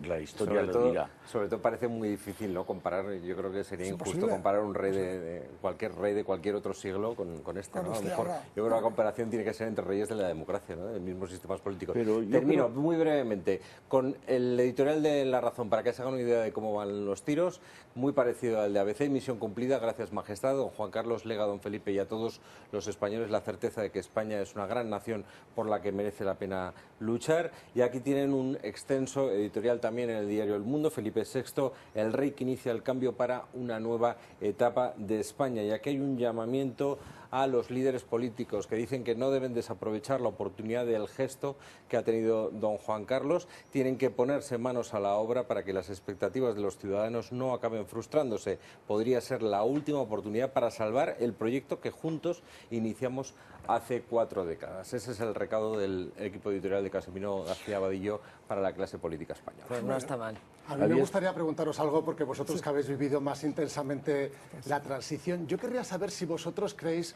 la historia lo dirá. Sobre todo parece muy difícil, ¿no?, comparar. Yo creo que sería injusto comparar un rey de cualquier otro siglo con este, ¿no? A lo mejor, yo creo que la comparación tiene que ser entre reyes de la democracia, ¿no?, del mismo sistemas políticos. Termino muy brevemente con el editorial de La Razón, para que se hagan una idea de cómo van los tiros, muy parecido al de ABC. Misión cumplida, gracias Majestad. Don Juan Carlos lega a don Felipe y a todos los españoles la certeza de que España es una gran nación por la que merece la pena luchar. Y aquí tienen un extenso editorial también en el diario El Mundo, Felipe VI, el rey que inicia el cambio para una nueva etapa de España. Y aquí hay un llamamiento a los líderes políticos que dicen que no deben desaprovechar la oportunidad del gesto que ha tenido don Juan Carlos. Tienen que ponerse manos a la obra para que las expectativas de los ciudadanos no acaben frustrándose. Podría ser la última oportunidad para salvar el proyecto que juntos iniciamos hace 4 décadas. Ese es el recado del equipo editorial de Casimiro García Abadillo para la clase política española. Pues no está mal. A mí me gustaría preguntaros algo, porque vosotros que habéis vivido más intensamente la transición, yo querría saber si vosotros creéis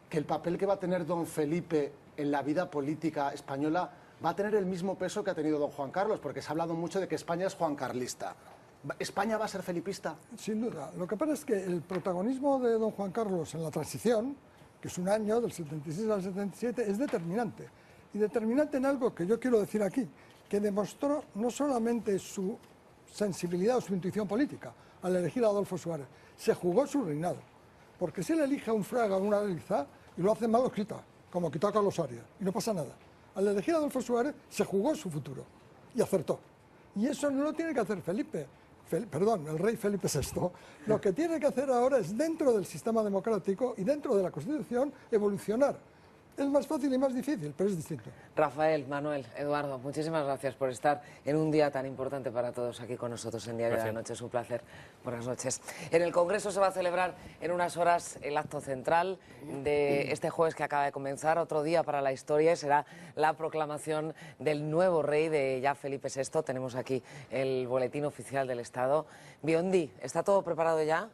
que el papel que va a tener don Felipe en la vida política española va a tener el mismo peso que ha tenido don Juan Carlos, porque se ha hablado mucho de que España es juancarlista. ¿España va a ser felipista? Sin duda. Lo que pasa es que el protagonismo de don Juan Carlos en la transición, que es un año, del 76 al 77, es determinante. Y determinante en algo que yo quiero decir aquí, que demostró no solamente su sensibilidad o su intuición política al elegir a Adolfo Suárez, se jugó su reinado. Porque si él elige a un Fraga o una Liza y lo hace mal, lo quita, como quitó a Carlos Arias, y no pasa nada. Al elegir a Adolfo Suárez, se jugó su futuro y acertó. Y eso no lo tiene que hacer el rey Felipe VI. Lo que tiene que hacer ahora es, dentro del sistema democrático y dentro de la Constitución, evolucionar. Es más fácil y más difícil, pero es distinto. Rafael, Manuel, Eduardo, muchísimas gracias por estar en un día tan importante para todos aquí con nosotros en Diario de la Noche. Es un placer. Buenas noches. En el Congreso se va a celebrar en unas horas el acto central de este jueves que acaba de comenzar. Otro día para la historia, será la proclamación del nuevo rey de ya Felipe VI. Tenemos aquí el boletín oficial del Estado. Biondi, ¿está todo preparado ya?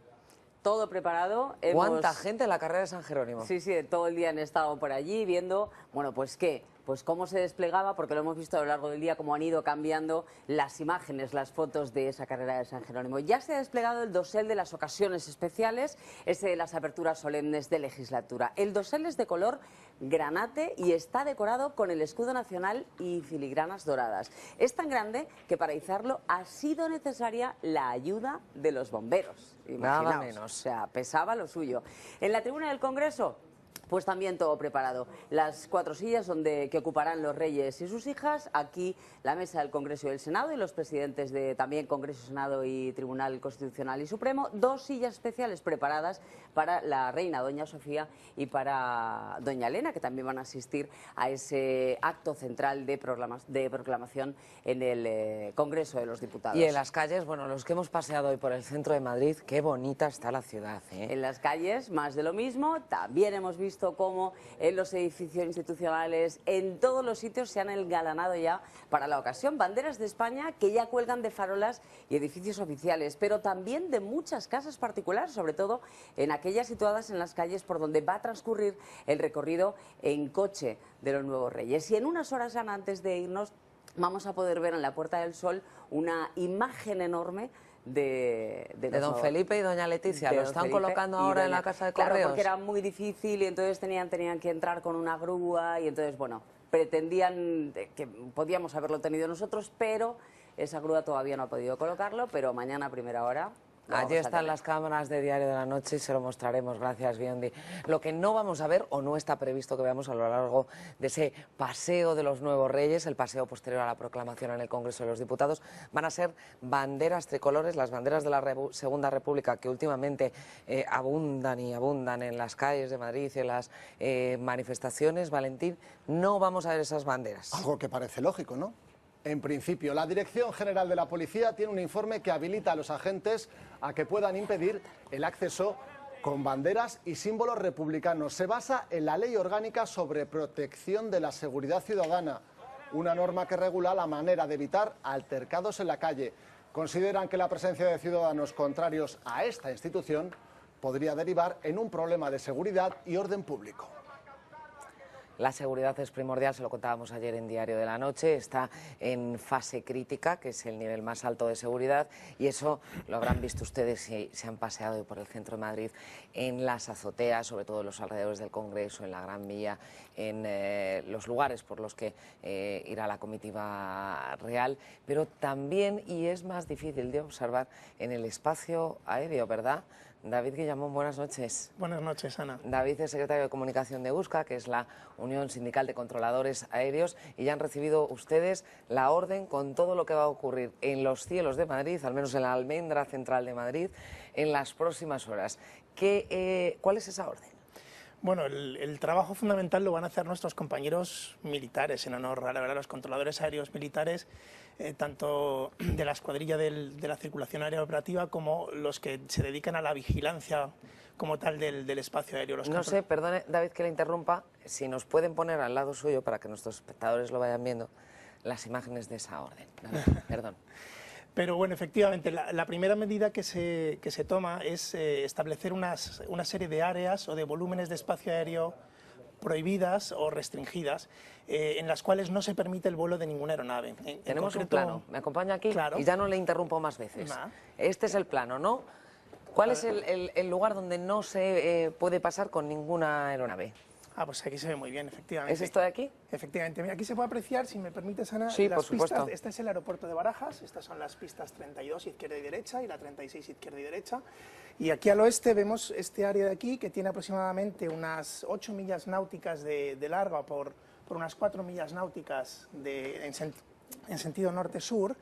Todo preparado. ¿Cuánta gente en la carrera de San Jerónimo? Sí, todo el día han estado por allí viendo, bueno, pues qué, pues cómo se desplegaba, porque lo hemos visto a lo largo del día, cómo han ido cambiando las imágenes, las fotos de esa carrera de San Jerónimo. Ya se ha desplegado el dosel de las ocasiones especiales, ese de las aperturas solemnes de legislatura. El dosel es de color granate y está decorado con el escudo nacional y filigranas doradas. Es tan grande que para izarlo ha sido necesaria la ayuda de los bomberos. Imaginaos, nada menos. O sea, pesaba lo suyo. En la tribuna del Congreso, Pues también todo preparado. Las 4 sillas que ocuparán los reyes y sus hijas, aquí la mesa del Congreso y el Senado y los presidentes de también Congreso, Senado y Tribunal Constitucional y Supremo, 2 sillas especiales preparadas para la reina doña Sofía y para doña Elena, que también van a asistir a ese acto central de proclamación en el Congreso de los Diputados. Y en las calles, bueno, los que hemos paseado hoy por el centro de Madrid, qué bonita está la ciudad, ¿eh? En las calles, más de lo mismo. También hemos visto cómo en los edificios institucionales, en todos los sitios se han engalanado ya para la ocasión banderas de España que ya cuelgan de farolas y edificios oficiales, pero también de muchas casas particulares, sobre todo en aquellas situadas en las calles por donde va a transcurrir el recorrido en coche de los nuevos reyes. Y en unas horas antes de irnos vamos a poder ver en la Puerta del Sol una imagen enorme de don Felipe y doña Leticia. ¿Lo están colocando ahora en la Casa de Correos? Claro, porque era muy difícil y entonces tenían que entrar con una grúa y entonces, bueno, pretendían que podíamos haberlo tenido nosotros, pero esa grúa todavía no ha podido colocarlo, pero mañana a primera hora... Allí están las cámaras de Diario de la Noche y se lo mostraremos, gracias Biondi. Lo que no vamos a ver o no está previsto que veamos a lo largo de ese paseo de los nuevos reyes, el paseo posterior a la proclamación en el Congreso de los Diputados, van a ser banderas tricolores, las banderas de la Segunda República que últimamente abundan y abundan en las calles de Madrid y en las manifestaciones. Valentín, no vamos a ver esas banderas. Algo que parece lógico, ¿no? En principio, la Dirección General de la Policía tiene un informe que habilita a los agentes a que puedan impedir el acceso con banderas y símbolos republicanos. Se basa en la Ley Orgánica sobre Protección de la Seguridad Ciudadana, una norma que regula la manera de evitar altercados en la calle. Consideran que la presencia de ciudadanos contrarios a esta institución podría derivar en un problema de seguridad y orden público. La seguridad es primordial, se lo contábamos ayer en Diario de la Noche, está en fase crítica, que es el nivel más alto de seguridad, y eso lo habrán visto ustedes si se han paseado por el centro de Madrid, en las azoteas, sobre todo en los alrededores del Congreso, en la Gran Vía, en los lugares por los que irá la comitiva real, pero también, y es más difícil de observar, en el espacio aéreo, ¿verdad? David Guillamón, buenas noches. Buenas noches, Ana. David es secretario de Comunicación de USCA, que es la Unión Sindical de Controladores Aéreos, y ya han recibido ustedes la orden con todo lo que va a ocurrir en los cielos de Madrid, al menos en la almendra central de Madrid, en las próximas horas. ¿Cuál es esa orden? Bueno, el trabajo fundamental lo van a hacer nuestros compañeros militares, en honor a los controladores aéreos militares, tanto de la escuadrilla de la circulación aérea operativa como los que se dedican a la vigilancia como tal del espacio aéreo. No sé, perdone, David, que le interrumpa, si nos pueden poner al lado suyo, para que nuestros espectadores lo vayan viendo, las imágenes de esa orden. Perdón. Pero bueno, efectivamente, la primera medida que se toma es establecer una serie de áreas o de volúmenes de espacio aéreo prohibidas o restringidas, en las cuales no se permite el vuelo de ninguna aeronave. Tenemos un plano, me acompaña aquí, claro, y ya no le interrumpo más veces. Este es el plano, ¿no? ¿Cuál es el lugar donde no se puede pasar con ninguna aeronave? Ah, pues aquí se ve muy bien, efectivamente. ¿Es esto de aquí? Efectivamente. Mira, aquí se puede apreciar, si me permites, Ana, sí, las por supuesto. pistas. Este es el aeropuerto de Barajas, estas son las pistas 32, izquierda y derecha, y la 36, izquierda y derecha. Y aquí al oeste vemos este área de aquí, que tiene aproximadamente unas 8 millas náuticas de largo por unas 4 millas náuticas en sentido norte-sur.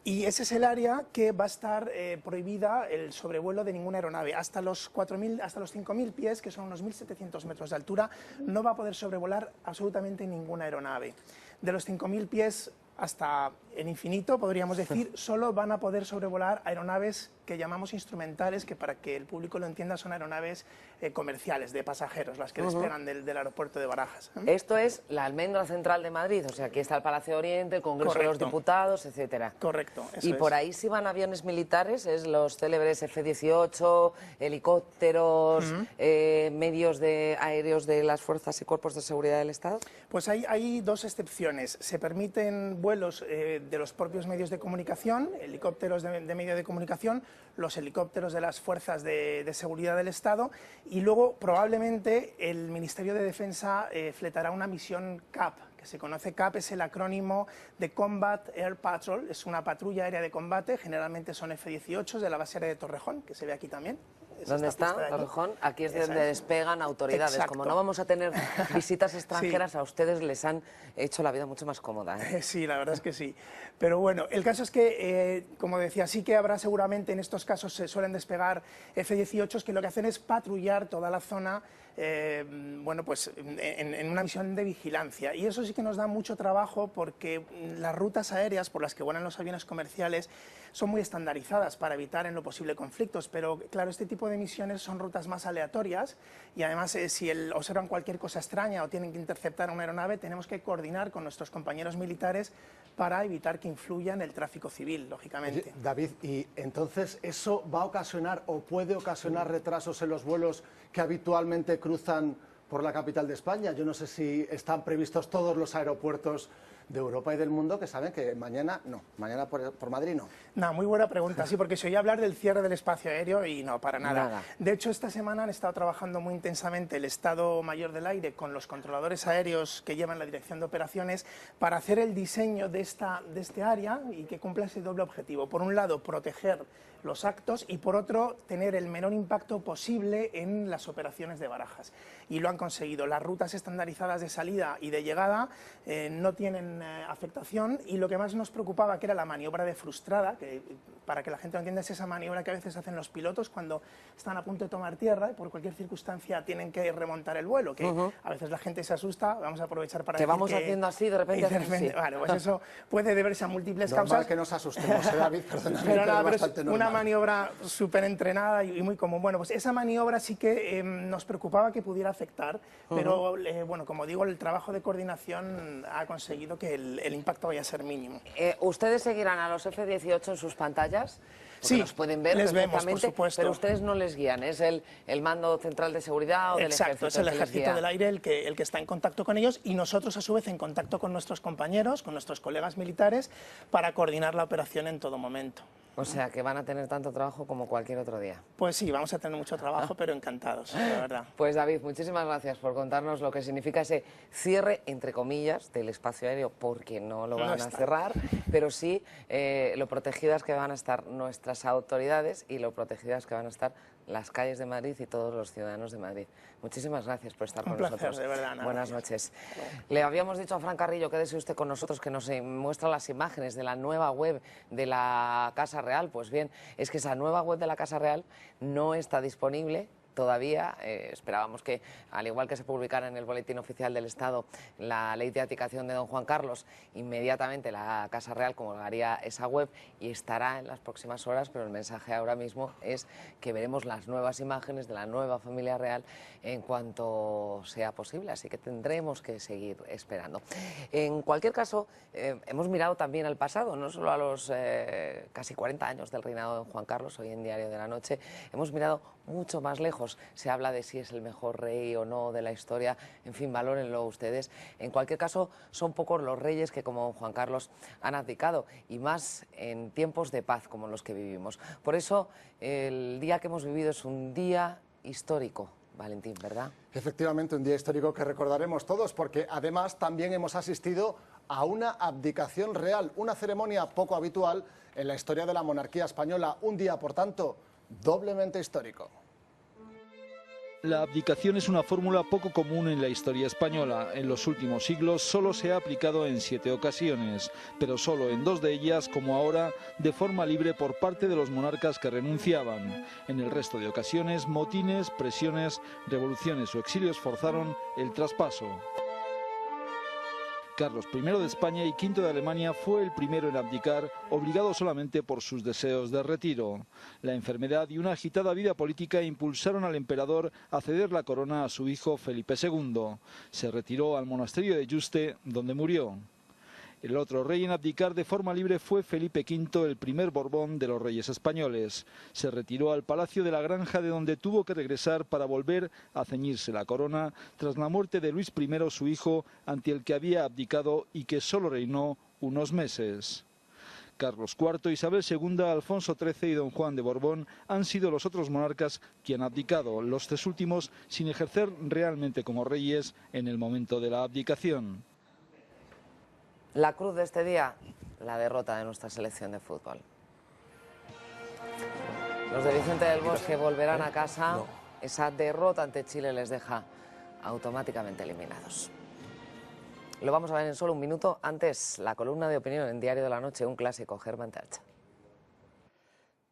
Y ese es el área que va a estar prohibida el sobrevuelo de ninguna aeronave. Hasta los 5.000 pies, que son unos 1.700 metros de altura, no va a poder sobrevolar absolutamente ninguna aeronave. De los 5.000 pies hasta el infinito, podríamos decir, solo van a poder sobrevolar aeronaves que llamamos instrumentales, que para que el público lo entienda son aeronaves comerciales, de pasajeros, las que despegan del aeropuerto de Barajas. Esto es la almendra central de Madrid, o sea, aquí está el Palacio de Oriente, el Congreso de los Diputados, etcétera. Correcto. Y por ahí sí van aviones militares, es los célebres F-18, helicópteros, medios aéreos de las fuerzas y cuerpos de seguridad del Estado. Pues hay dos excepciones. Se permiten vuelos de los propios medios de comunicación, helicópteros de medio de comunicación, los helicópteros de las fuerzas de seguridad del Estado, y luego probablemente el Ministerio de Defensa fletará una misión CAP, que se conoce CAP, es el acrónimo de Combat Air Patrol, es una patrulla aérea de combate, generalmente son F-18 de la base aérea de Torrejón, que se ve aquí también. ¿Dónde está Torrejón? Aquí es donde despegan autoridades. Exacto. Como no vamos a tener visitas extranjeras, sí, a ustedes les han hecho la vida mucho más cómoda, ¿eh? Sí, la verdad es que sí. Pero bueno, el caso es que, como decía, sí que habrá seguramente, en estos casos se suelen despegar F-18s que lo que hacen es patrullar toda la zona, bueno, pues en una misión de vigilancia. Y eso sí que nos da mucho trabajo porque las rutas aéreas por las que vuelan los aviones comerciales son muy estandarizadas para evitar en lo posible conflictos, pero claro, este tipo de misiones son rutas más aleatorias y además si observan cualquier cosa extraña o tienen que interceptar una aeronave, tenemos que coordinar con nuestros compañeros militares para evitar que influya en el tráfico civil, lógicamente. Oye, David, ¿y entonces eso va a ocasionar o puede ocasionar retrasos en los vuelos que habitualmente cruzan por la capital de España? Yo no sé si están previstos todos los aeropuertos de Europa y del mundo que saben que mañana no, mañana por Madrid no. No, muy buena pregunta, sí, porque se oía hablar del cierre del espacio aéreo y no, para nada. De hecho, esta semana han estado trabajando muy intensamente el Estado Mayor del Aire con los controladores aéreos que llevan la dirección de operaciones para hacer el diseño de este área y que cumpla ese doble objetivo. Por un lado, proteger los actos y por otro, tener el menor impacto posible en las operaciones de Barajas. Y lo han conseguido. Las rutas estandarizadas de salida y de llegada no tienen afectación y lo que más nos preocupaba, que era la maniobra de frustrada, que para que la gente lo entienda es esa maniobra que a veces hacen los pilotos cuando están a punto de tomar tierra y por cualquier circunstancia tienen que remontar el vuelo, que a veces la gente se asusta, vamos a aprovechar para que decir vamos haciendo así, de repente así. Vale, pues eso puede deberse a múltiples Normal causas. que nos asustemos, David, perdóname, pero nada, pero es una maniobra súper entrenada y muy común. Bueno, pues esa maniobra sí que nos preocupaba que pudiera afectar, pero bueno, como digo, el trabajo de coordinación ha conseguido que el impacto vaya a ser mínimo. ¿Ustedes seguirán a los F-18 en sus pantallas? Porque sí, los pueden ver les vemos, por perfectamente, supuesto. pero ustedes no les guían, es el mando central de seguridad o del ejército. Exacto, es el ejército del aire el que está en contacto con ellos y nosotros a su vez en contacto con nuestros compañeros, con nuestros colegas militares para coordinar la operación en todo momento. O sea, que van a tener tanto trabajo como cualquier otro día. Pues sí, vamos a tener mucho trabajo, pero encantados, la verdad. Pues David, muchísimas gracias por contarnos lo que significa ese cierre, entre comillas, del espacio aéreo, porque no lo van a cerrar, pero sí lo protegidas que van a estar nuestras autoridades y lo protegidas que van a estar las calles de Madrid y todos los ciudadanos de Madrid. Muchísimas gracias por estar con nosotros. De verdad, nada. Buenas noches. Le habíamos dicho a Fran Carrillo, quédese usted con nosotros, que nos muestra las imágenes de la nueva web de la Casa Real. Pues bien, es que esa nueva web de la Casa Real no está disponible todavía. Esperábamos que, al igual que se publicara en el Boletín Oficial del Estado la ley de abdicación de don Juan Carlos, inmediatamente la Casa Real colgaría esa web y estará en las próximas horas, pero el mensaje ahora mismo es que veremos las nuevas imágenes de la nueva familia real en cuanto sea posible, así que tendremos que seguir esperando. En cualquier caso, hemos mirado también al pasado, no solo a los casi 40 años del reinado de don Juan Carlos, hoy en Diario de la Noche, hemos mirado mucho más lejos. Se habla de si es el mejor rey o no de la historia, en fin, valórenlo ustedes. En cualquier caso, son pocos los reyes que, como Juan Carlos, han abdicado, y más en tiempos de paz como los que vivimos. Por eso, el día que hemos vivido es un día histórico, Valentín, ¿verdad? Efectivamente, un día histórico que recordaremos todos, porque además también hemos asistido a una abdicación real, una ceremonia poco habitual en la historia de la monarquía española, un día, por tanto, doblemente histórico. La abdicación es una fórmula poco común en la historia española. En los últimos siglos solo se ha aplicado en 7 ocasiones, pero solo en 2 de ellas, como ahora, de forma libre por parte de los monarcas que renunciaban. En el resto de ocasiones, motines, presiones, revoluciones o exilios forzaron el traspaso. Carlos I de España y V de Alemania fue el primero en abdicar, obligado solamente por sus deseos de retiro. La enfermedad y una agitada vida política impulsaron al emperador a ceder la corona a su hijo Felipe II. Se retiró al monasterio de Yuste, donde murió. El otro rey en abdicar de forma libre fue Felipe V, el primer Borbón de los reyes españoles. Se retiró al Palacio de la Granja, de donde tuvo que regresar para volver a ceñirse la corona tras la muerte de Luis I, su hijo, ante el que había abdicado y que solo reinó unos meses. Carlos IV, Isabel II, Alfonso XIII y don Juan de Borbón han sido los otros monarcas que han abdicado, los 3 últimos sin ejercer realmente como reyes en el momento de la abdicación. La cruz de este día, la derrota de nuestra selección de fútbol. Los de Vicente del Bosque volverán a casa. No. Esa derrota ante Chile les deja automáticamente eliminados. Lo vamos a ver en solo un minuto. Antes, la columna de opinión en Diario de la Noche, un clásico, Germán Tercha.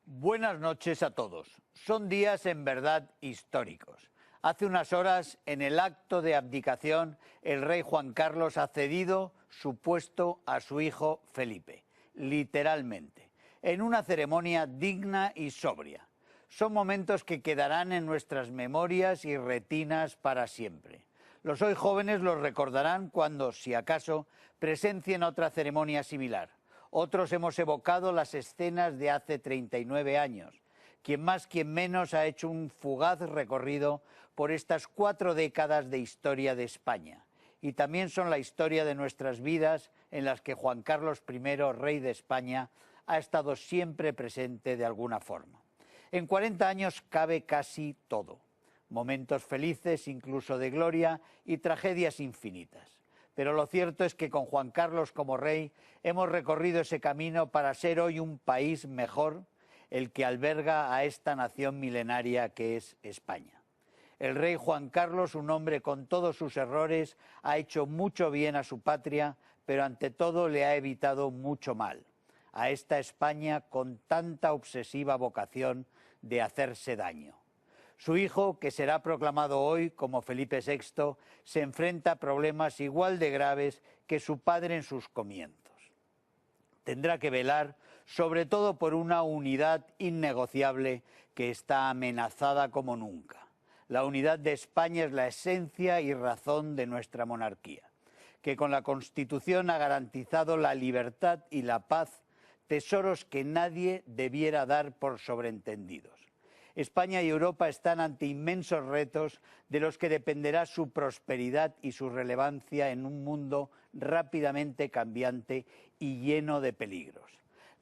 Buenas noches a todos. Son días en verdad históricos. Hace unas horas, en el acto de abdicación, el rey Juan Carlos ha cedido su puesto a su hijo Felipe, literalmente, en una ceremonia digna y sobria. Son momentos que quedarán en nuestras memorias y retinas para siempre. Los hoy jóvenes los recordarán cuando, si acaso, presencien otra ceremonia similar. Otros hemos evocado las escenas de hace 39 años. Quien más, quien menos ha hecho un fugaz recorrido por estas 4 décadas de historia de España. Y también son la historia de nuestras vidas en las que Juan Carlos I, rey de España, ha estado siempre presente de alguna forma. En 40 años cabe casi todo. Momentos felices, incluso de gloria, y tragedias infinitas. Pero lo cierto es que con Juan Carlos como rey hemos recorrido ese camino para ser hoy un país mejor, el que alberga a esta nación milenaria que es España. El rey Juan Carlos, un hombre con todos sus errores, ha hecho mucho bien a su patria, pero ante todo le ha evitado mucho mal a esta España con tanta obsesiva vocación de hacerse daño. Su hijo, que será proclamado hoy como Felipe VI, se enfrenta a problemas igual de graves que su padre en sus comienzos. Tendrá que velar sobre todo por una unidad innegociable que está amenazada como nunca. La unidad de España es la esencia y razón de nuestra monarquía, que con la Constitución ha garantizado la libertad y la paz, tesoros que nadie debiera dar por sobreentendidos. España y Europa están ante inmensos retos de los que dependerá su prosperidad y su relevancia en un mundo rápidamente cambiante y lleno de peligros.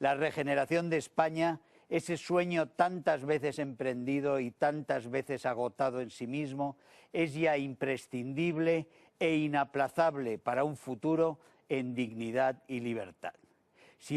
La regeneración de España, ese sueño tantas veces emprendido y tantas veces agotado en sí mismo, es ya imprescindible e inaplazable para un futuro en dignidad y libertad.